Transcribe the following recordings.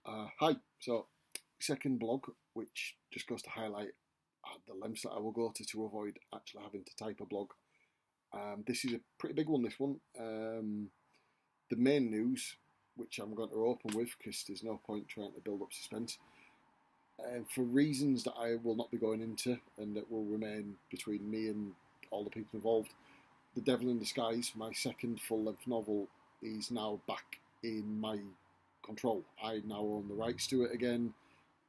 Hi. So, second blog, which just goes to highlight the lengths that I will go to avoid actually having to type a blog. This is a pretty big one. This one, the main news, which I'm going to open with because there's no point trying to build up suspense. For reasons that I will not be going into and that will remain between me and all the people involved, The Devil in Disguise, my second full-length novel, is now back in my control. I now own the rights to it again,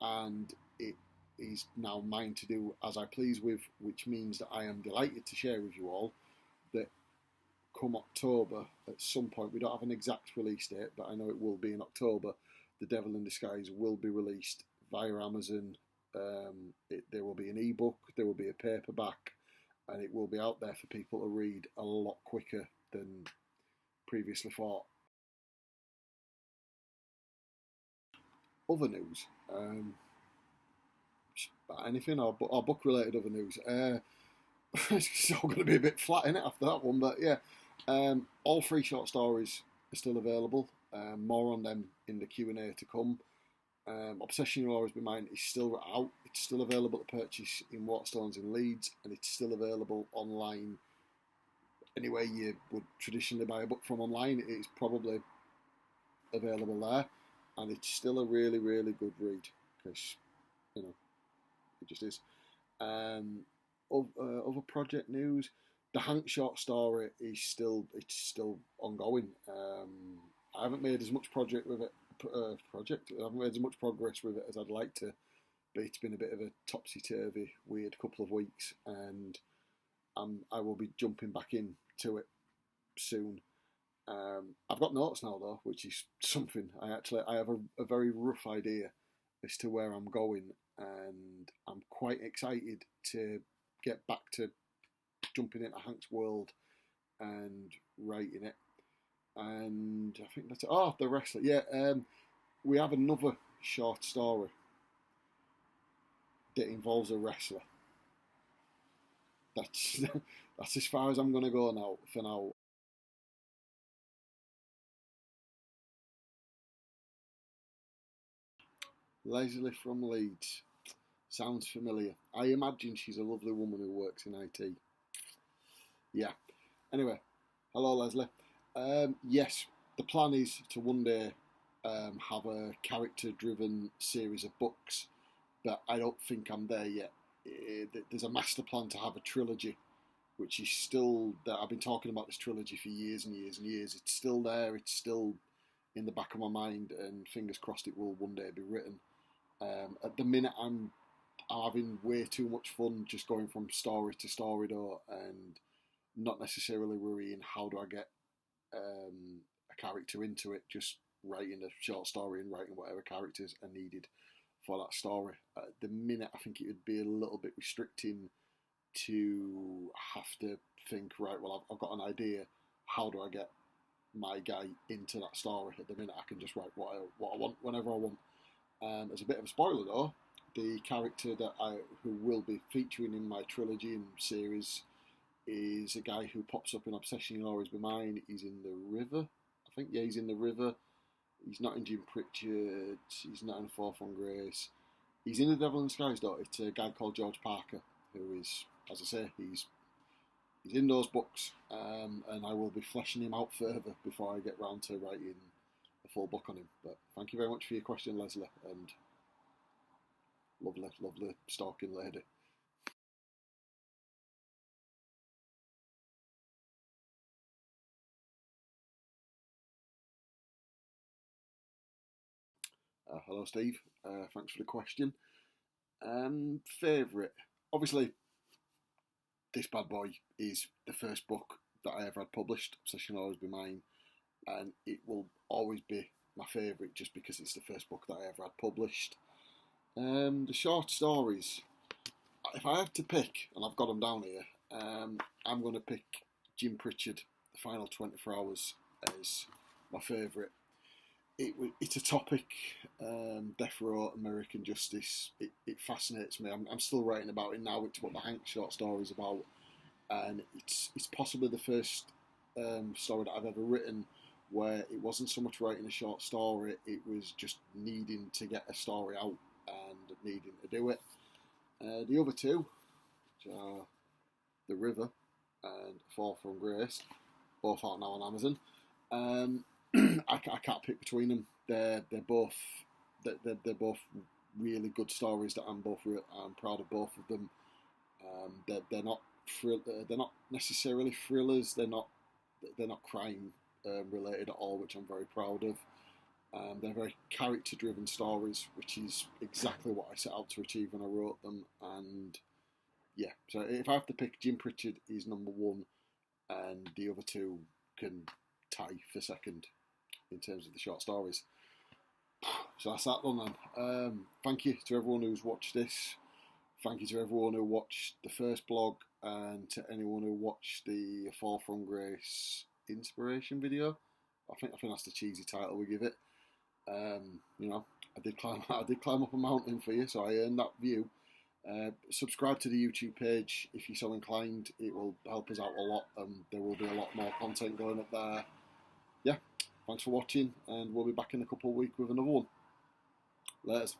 and it is now mine to do as I please with, which means that I am delighted to share with you all that come October, at some point, we don't have an exact release date, but I know it will be in October, The Devil in Disguise will be released via Amazon. There will be an ebook, there will be a paperback, and it will be out there for people to read a lot quicker than previously thought. Other news, anything or book related other news. It's all going to be a bit flat in it after that one, but yeah, all three short stories are still available. More on them in the Q&A to come. Obsession You'll Always Be Mine is still out. It's still available to purchase in Waterstones in Leeds, and it's still available online. Anywhere you would traditionally buy a book from online, it is probably available there, and it's still a really, really good read because it just is. Other project news, the Hank short story is still ongoing. I haven't made as much project with it. I haven't made as much progress with it as I'd like to, but it's been a bit of a topsy-turvy, weird couple of weeks, and I will be jumping back into it soon. I've got notes now though, which is something. I have a very rough idea as to where I'm going, and I'm quite excited to get back to jumping into Hank's world and writing it. And I think that's it. Oh, the wrestler. Yeah, we have another short story that involves a wrestler. That's that's as far as I'm going to go now. For now, Leslie from Leeds sounds familiar. I imagine she's a lovely woman who works in IT. Yeah. Anyway, hello Leslie. Yes, the plan is to one day have a character-driven series of books, but I don't think I'm there yet. There's a master plan to have a trilogy, which is still that I've been talking about this trilogy for years and years and years. It's still there. It's still in the back of my mind, and fingers crossed it will one day be written. At the minute, I'm having way too much fun just going from story to story though, and not necessarily worrying how do I get a character into it. Just writing a short story and writing whatever characters are needed for that story. At the minute, I think it would be a little bit restricting to have to think, right, well, I've got an idea. How do I get my guy into that story? At the minute, I can just write what I want whenever I want. As a bit of a spoiler, though, the character who will be featuring in my trilogy and series is a guy who pops up in Obsession You'll Always Be Mine. He's in the River, I think. Yeah, he's in the River. He's not in Jim Pritchard. He's not in Fourth on Grace. He's in The Devil in Disguise, though. It's a guy called George Parker, who is, as I say, he's in those books, and I will be fleshing him out further before I get round to writing a full book on him. But thank you very much for your question, Leslie, and lovely, lovely stalking lady. Hello, Steve. Thanks for the question. Favourite? Obviously, this bad boy is the first book that I ever had published. Obsession Will Always Be Mine, and it will always be my favourite just because it's the first book that I ever had published. The short stories, if I have to pick, and I've got them down here, I'm going to pick Jim Pritchard, The Final 24 Hours, as my favourite. It's a topic, death row, American justice. It fascinates me. I'm still writing about it now. It's what the Hank short story is about, and it's possibly the first story that I've ever written where it wasn't so much writing a short story, it was just needing to get a story out and needing to do it. The other two, which are The River and Fall from Grace, both out now on Amazon. I can't pick between them. They're both really good stories that I'm proud of both of them. They're not necessarily thrillers. They're not crime related at all, which I'm very proud of. They're very character driven stories, which is exactly what I set out to achieve when I wrote them. And yeah, so if I have to pick, Jim Pritchard is number one, and the other two can tie for second in terms of the short stories. So that's that one then. Thank you to everyone who's watched this. Thank you to everyone who watched the first blog, and to anyone who watched the Fall from Grace inspiration video. I think that's the cheesy title we give it. You know, I did climb up a mountain for you, so I earned that view. Subscribe to the YouTube page if you're so inclined. It will help us out a lot, and there will be a lot more content going up there. Yeah, thanks for watching, and we'll be back in a couple of weeks with another one. Later.